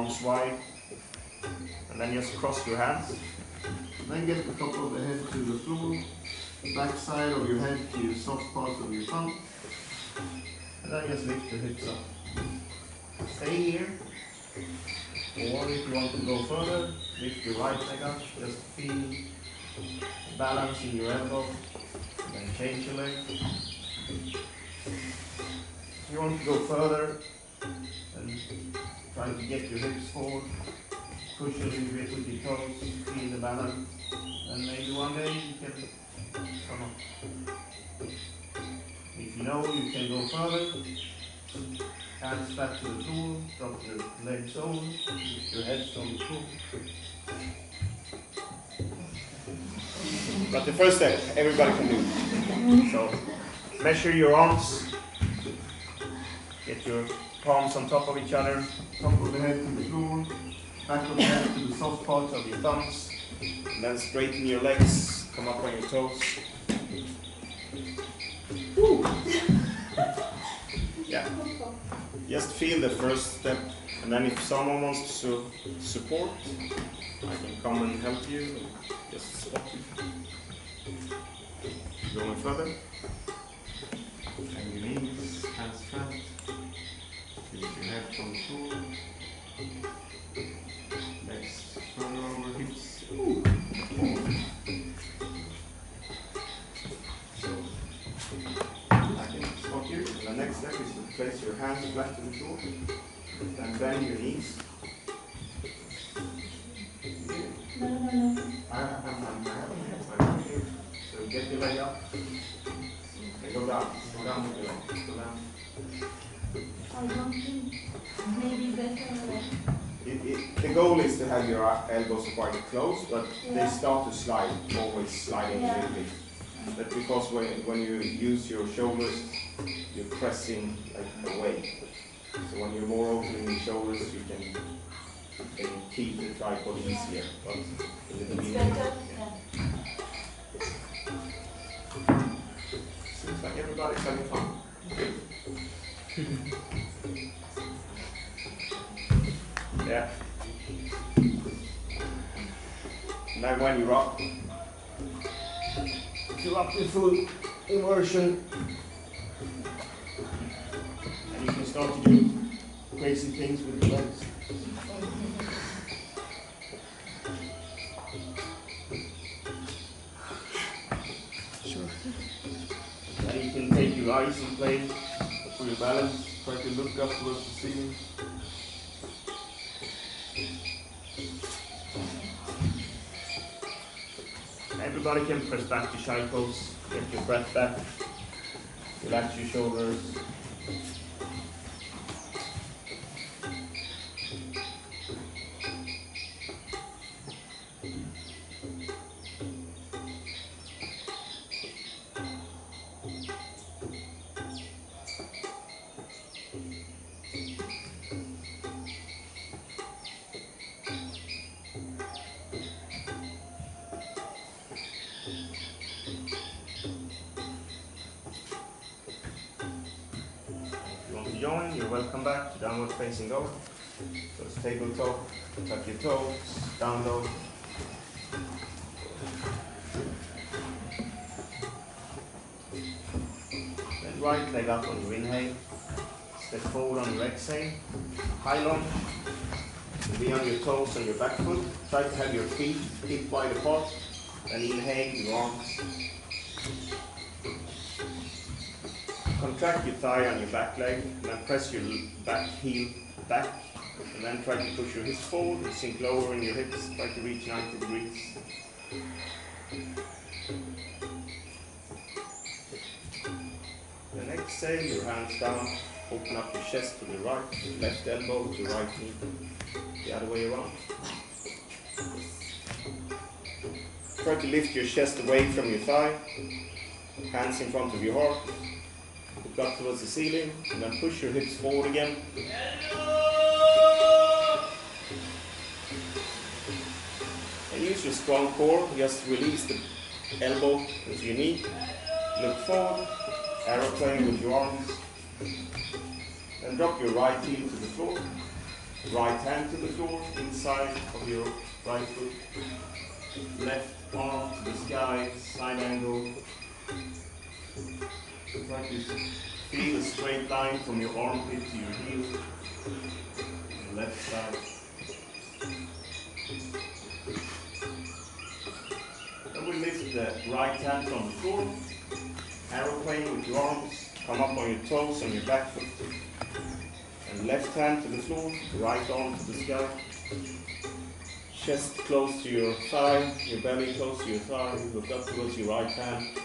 arms wide, and then just cross your hands. Then get the top of the head to the floor, back side of your head to the soft parts of your thumb, and then just lift your hips up. Stay here, or if you want to go further, lift your right leg up, just feel balance in your elbow, and then change your leg. If you want to go further, then try to get your hips forward, push a little bit with your toes, feel the balance, and maybe one day you can come up. If you know you can go further, hands back to the floor, drop your legs over, lift your head on the floor. But the first step, everybody can do. So, measure your arms, get your palms on top of each other, top of the head to the floor, back of the head to the soft parts of your thumbs, and then straighten your legs, come up on your toes. Woo. Yeah. Just feel the first step, and then if someone wants to support, I can come and help you, and just spot you. Going further, and your knees, hands flat, lift your head from the floor, legs further over hips. So, I can spot you. The next step is to place your hands flat to the floor, and bend your knees. I'm here. So get your leg up. Okay, go down. Go down with your leg. Go down. I don't think maybe better. The goal is to have your elbows quite close, but they start to slide, always sliding a little bit. But because when you use your shoulders, you're pressing like away. So when you're more open in your shoulders, you can keep the tripod easier. But in the beginning, seems like everybody's having fun. Yeah. Now when you rock, do up the full immersion, and you can start to do crazy things with the legs. Sure. And you can take your eyes in place for your balance. Try to look up towards the ceiling. Everybody can press back to shy pose, get your breath back, relax your shoulders. Join, you're welcome back to downward facing dog. So it's tabletop, tuck your toes, down dog. Then right leg up on your inhale, step forward on your exhale, high lunge, be on your toes and your back foot. Try to have your feet hip wide apart, then inhale your arms. Contract your thigh on your back leg, and then press your back heel back, and then try to push your hips forward and sink lower in your hips, try to reach 90 degrees. Then exhale, your hands down, open up your chest to the right, left elbow to right knee, the other way around. Try to lift your chest away from your thigh, hands in front of your heart. Look up towards the ceiling, and then push your hips forward again. And use your strong core, just release the elbow into your knee. Look forward, aeroplane with your arms. Then drop your right heel to the floor. Right hand to the floor, inside of your right foot. Left arm to the sky, side angle. Try to feel a straight line from your armpit to your heel. And left side. Then we lift the right hand from the floor. Aeroplane with your arms. Come up on your toes on your back foot. And left hand to the floor, right arm to the sky. Chest close to your thigh, your belly close to your thigh. Look up towards your right hand.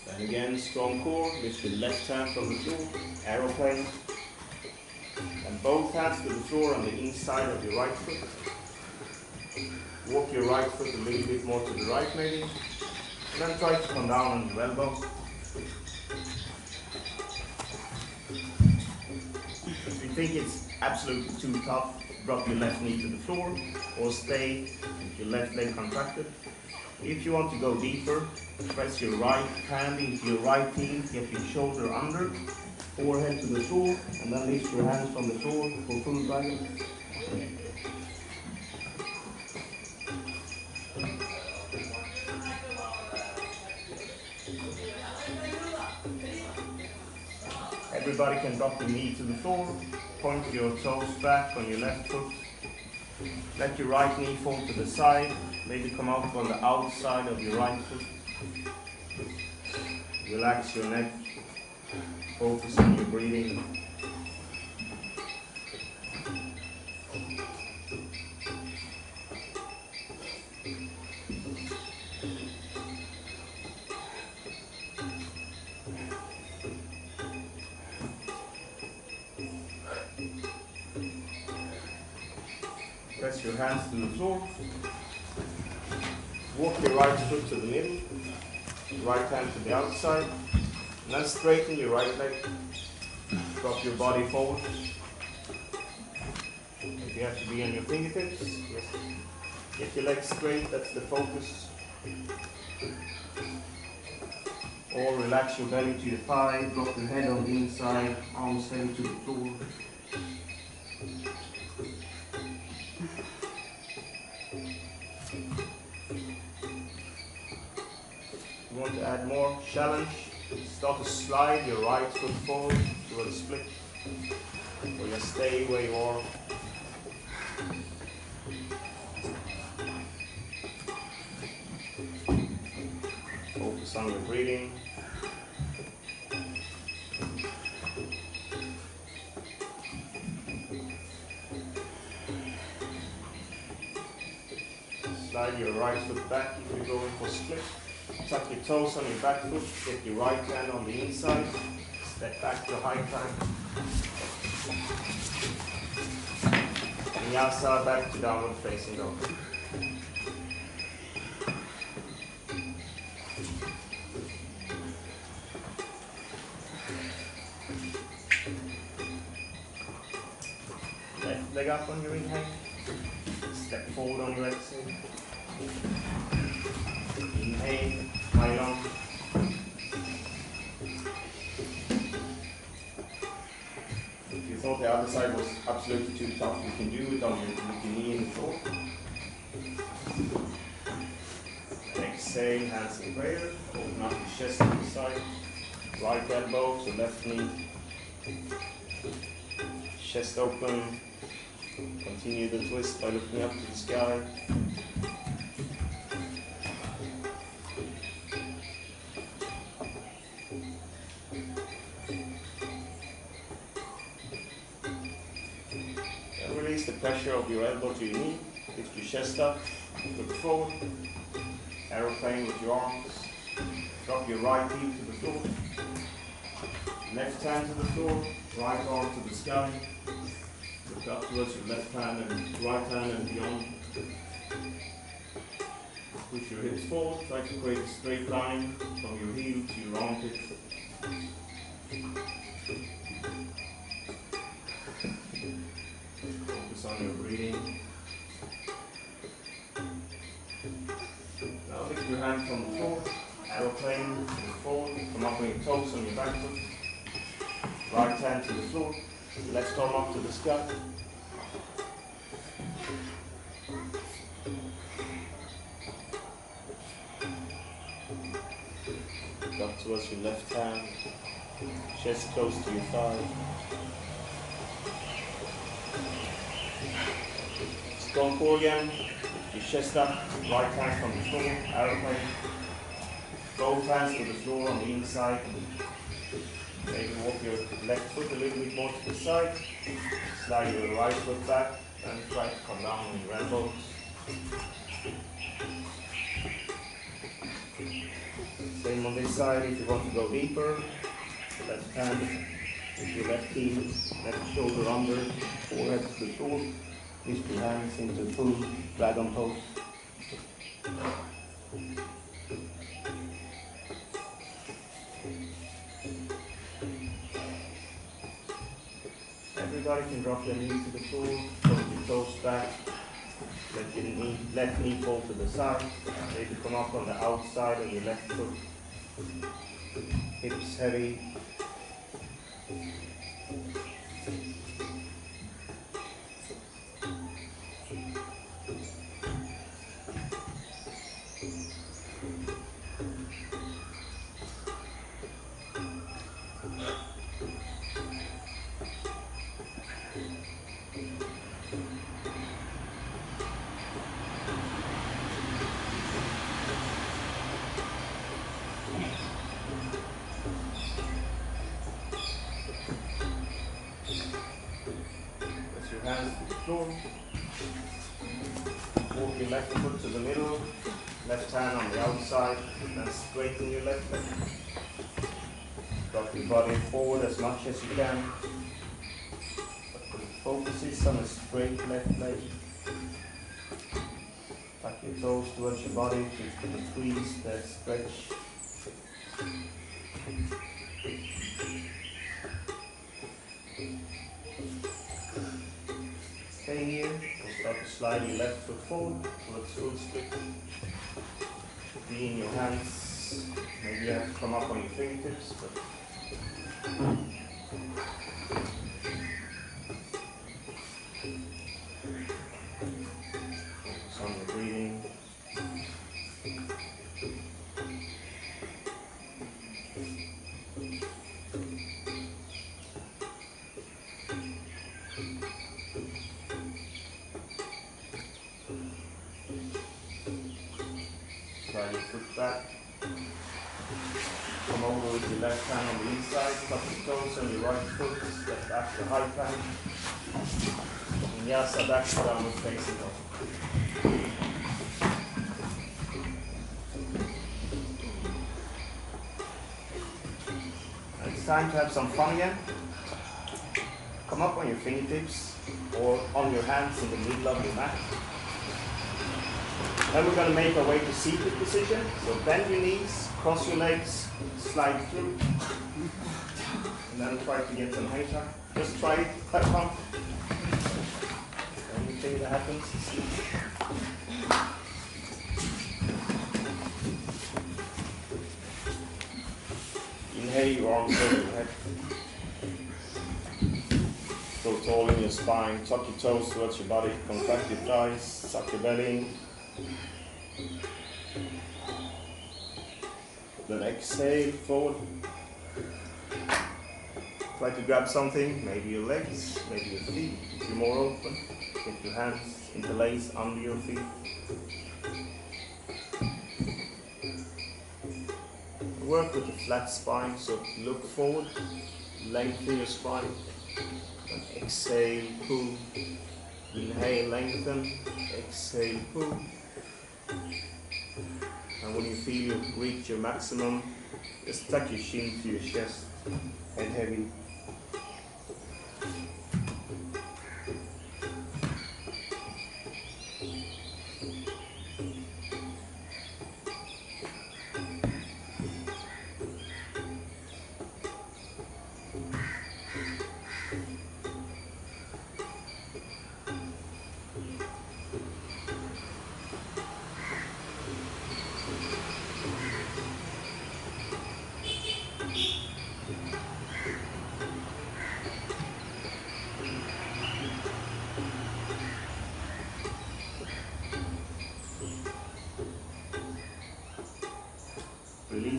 And again, strong core. Lift the left hand from the floor, aeroplane. And both hands to the floor on the inside of your right foot. Walk your right foot a little bit more to the right maybe. And then try to come down on your elbow. If you think it's absolutely too tough, drop your left knee to the floor or stay with your left leg contracted. If you want to go deeper, press your right hand into your right heel, get your shoulder under, forehead to the floor, and then lift your hands from the floor for full dragon. Everybody can drop the knee to the floor, point your toes back on your left foot, let your right knee fall to the side, maybe come out on the outside of your right foot. Relax your neck, focus on your breathing. Press your hands to the floor. Walk your right foot to the middle, right hand to the outside. And then straighten your right leg. Drop your body forward. If you have to be on your fingertips, yes. Get your legs straight, that's the focus. Or relax your belly to your thigh, drop your head on the inside, arms heavy to the floor. If you want to add more challenge, start to slide your right foot forward towards a split, or just stay where you are. Focus on your breathing. Slide your right foot back if you're going for split. Tuck your toes on your back foot, get your right hand on the inside, step back to high plank. Vinyasa back to downward facing dog. Left leg up on your inhale, step forward on your exhale. Inhale, high lunge. If you thought the other side was absolutely too tough, you can do it on your knee in the floor. And exhale, hands in prayer. Open up your chest to the side. Right elbow to left knee. Chest open. Continue the twist by looking up to the sky. Release the pressure of your elbow to your knee. Lift your chest up. Look forward. Aeroplane with your arms. Drop your right heel to the floor. Left hand to the floor. Right arm to the sky. Look up towards your left hand and right hand and beyond. Push your hips forward. Try to create a straight line from your heel to your armpit. Focus on your breathing. Now lift your hand from the floor. aeroplane, forward, come up on your toes on your back foot. Right hand to the floor, left arm up to the sky. Up towards your left hand, chest close to your thigh. Strong core again, your chest up, right hand from the floor, aeroplane. Both hands to the floor on the inside. Maybe walk your left foot a little bit more to the side. Slide your right foot back and try to come down on your elbows. Same on this side if you want to go deeper. Left hand with your left heel, left shoulder under, forehead to the floor. Lift your hands into full dragon pose. Everybody can drop their knees to the floor, put your toes back, let your left knee fall to the side, maybe come up on the outside of your left foot, hips heavy. Hands to the floor. Walk your left foot to the middle, left hand on the outside, then straighten your left leg. Drop your body forward as much as you can. But the focus is on a straight left leg. Tuck your toes towards your body to increase the stretch. Stay here, we'll start to slide your left foot forward towards full split. Be in your hands, maybe you have to come up on your fingertips, but focus on your breathing. Slide your foot back. Come over with your left hand on the inside, tuck your toes on your right foot, step back to high plank. Vinyasa back to downward facing dog. And it's time to have some fun again. Come up on your fingertips or on your hands in the middle of your mat. Then we're going to make our way to seated position. So bend your knees, cross your legs, slide through. And then try to get some hang time. Just try it, quite fun. Anything that happens is easy. Inhale, your arms over your head. Go tall in your spine, tuck your toes towards your body, contract your thighs, suck your belly in. Then exhale, forward. Try to grab something, maybe your legs, maybe your feet, if you're more open. Get your hands interlaced under your feet. Work with a flat spine, so look forward, lengthen your spine. And exhale, pull. Inhale, lengthen. Exhale, pull. And when you feel you reach your maximum, just tuck your chin to your chest, head heavy.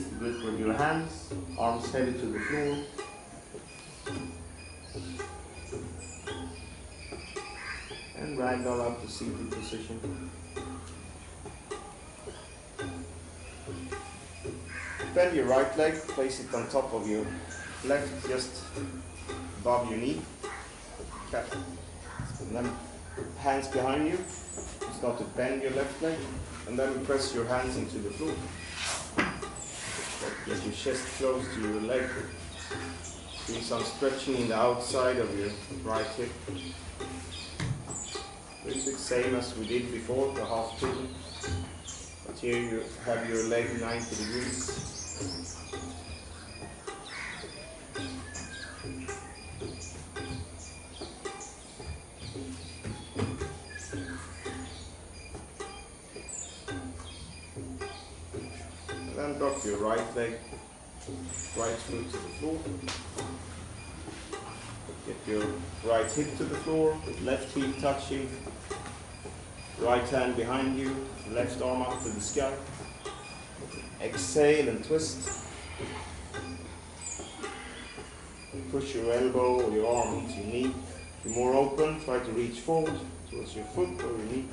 release the grip with your hands, arms headed to the floor. And ragdoll up to seated position. Bend your right leg, place it on top of your left, just above your knee. Okay. And then hands behind you. Start to bend your left leg, and then press your hands into the floor. Get your chest close to your leg. Do some stretching in the outside of your right hip. A little bit same as we did before, the half turn. But here you have your leg 90 degrees. And then drop your right leg, right foot to the floor. Get your right hip to the floor, left heel touching, right hand behind you, left arm up to the sky. Exhale and twist. Push your elbow or your arm into your knee. If you're more open, try to reach forward towards your foot or your knee.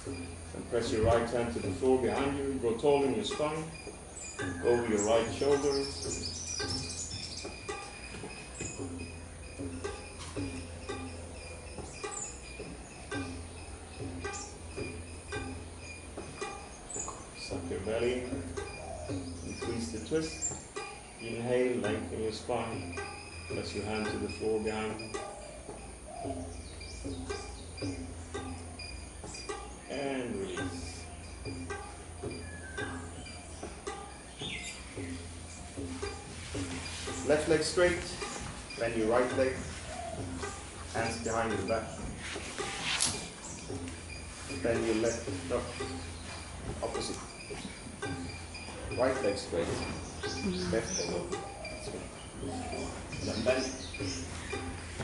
And press your right hand to the floor behind you. Grow tall in your spine. Go over your right shoulder. Suck your belly. Increase the twist. Inhale, lengthen your spine. Press your hand to the floor behind you. And release. Left leg straight, bend your right leg, hands behind your back. Bend your left, no, opposite. Right leg straight, left leg open. Then bend.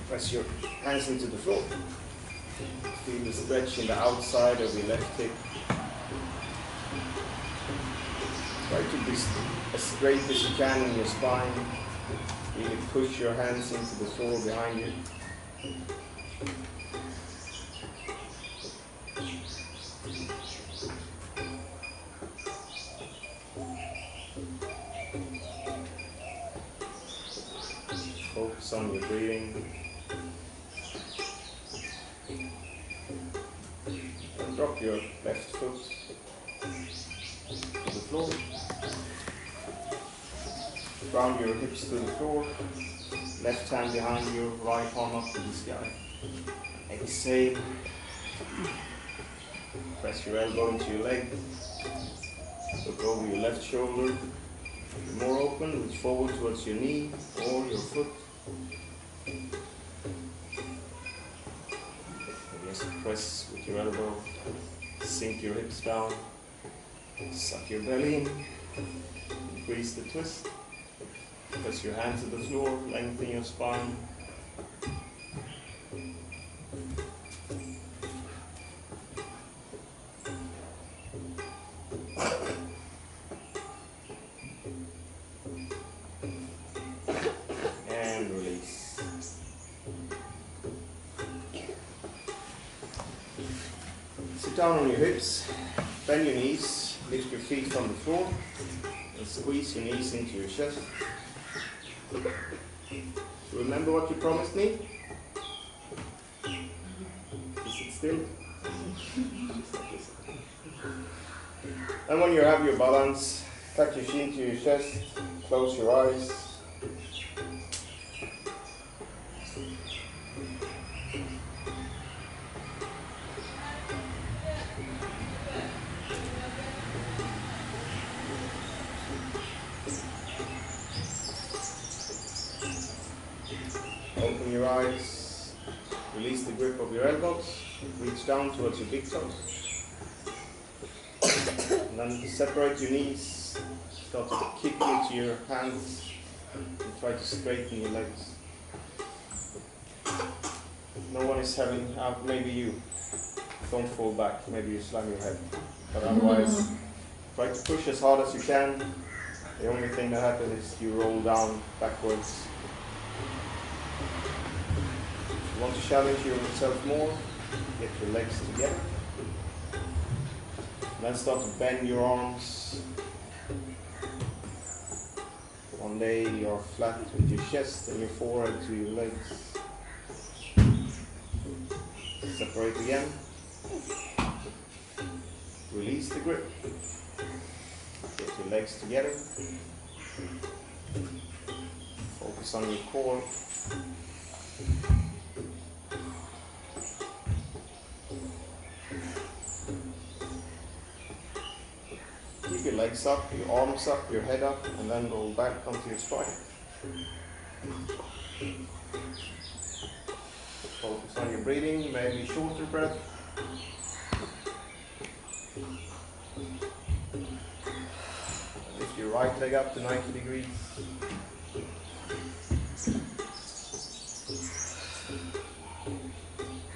Press your hands into the floor. Feel the stretch in the outside of your left hip. Try to be as straight as you can in your spine. Really push your hands into the floor behind you. Focus on your breathing. And drop your left foot to the floor. Ground your hips to the floor. Left hand behind you, right arm up to the sky. Exhale. Press your elbow into your leg. Look over your left shoulder. If you're more open, reach forward towards your knee or your foot. Just press with your elbow. Sink your hips down. Suck your belly in. Increase the twist. Press your hands to the floor, lengthen your spine. And release. Sit down on your hips, bend your knees, lift your feet from the floor, and squeeze your knees into your chest. Remember what you promised me? Sit still. And when you have your balance, tuck your chin to your chest, close your eyes. Open your eyes, release the grip of your elbows, reach down towards your big toes. And then separate your knees, start to kick into your hands and try to straighten your legs. No one is having, maybe you, don't fall back, maybe you slam your head, but otherwise Try to push as hard as you can. The only thing that happens is you roll down backwards. If you want to challenge yourself more, get your legs together. Then start to bend your arms. One day you're flat with your chest and your forehead to your legs. Separate again. Release the grip. Get your legs together. Focus on your core. Keep your legs up, your arms up, your head up, and then roll back onto your spine. Focus on your breathing, maybe shorter breath. Lift your right leg up to 90 degrees.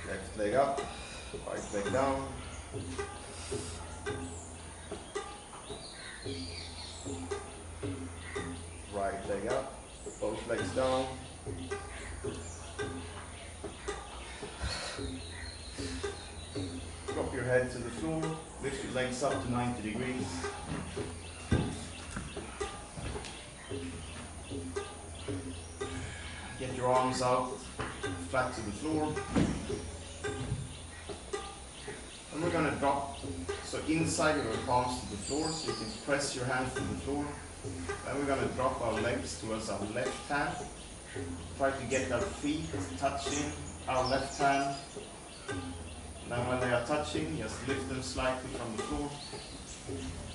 Left leg up, right leg down. Right leg up, both legs down. Drop your head to the floor, lift your legs up to 90 degrees. Get your arms out, flat to the floor. And we're going to drop, so inside of your palms to the floor, so you can press your hands to the floor. Then we're going to drop our legs towards our left hand. Try to get our feet touching our left hand. Then when they are touching, just lift them slightly from the floor.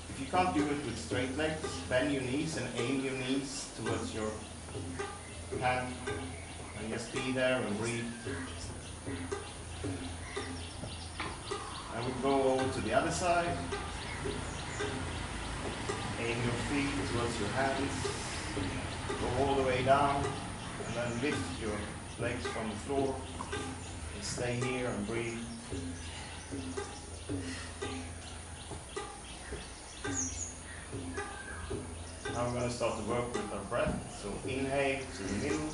If you can't do it with straight legs, bend your knees and aim your knees towards your hand. And just be there and breathe. And we go over to the other side. Aim your feet towards your hands. Go all the way down. And then lift your legs from the floor. And stay here and breathe. Now we're going to start to work with our breath. So inhale to the middle.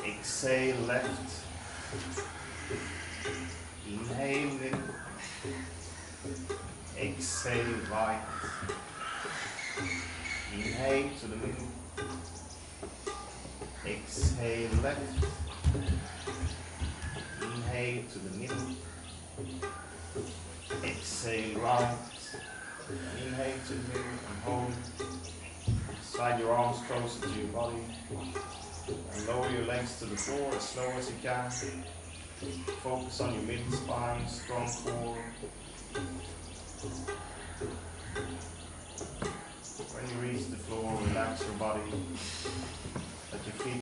Exhale left. Inhale middle. Exhale right. Inhale to the middle. Exhale left. Inhale to the middle. Exhale right. Inhale to the middle and hold. Slide your arms closer to your body. And lower your legs to the floor as slow as you can. Focus on your middle spine, strong core. When you reach the floor, relax your body.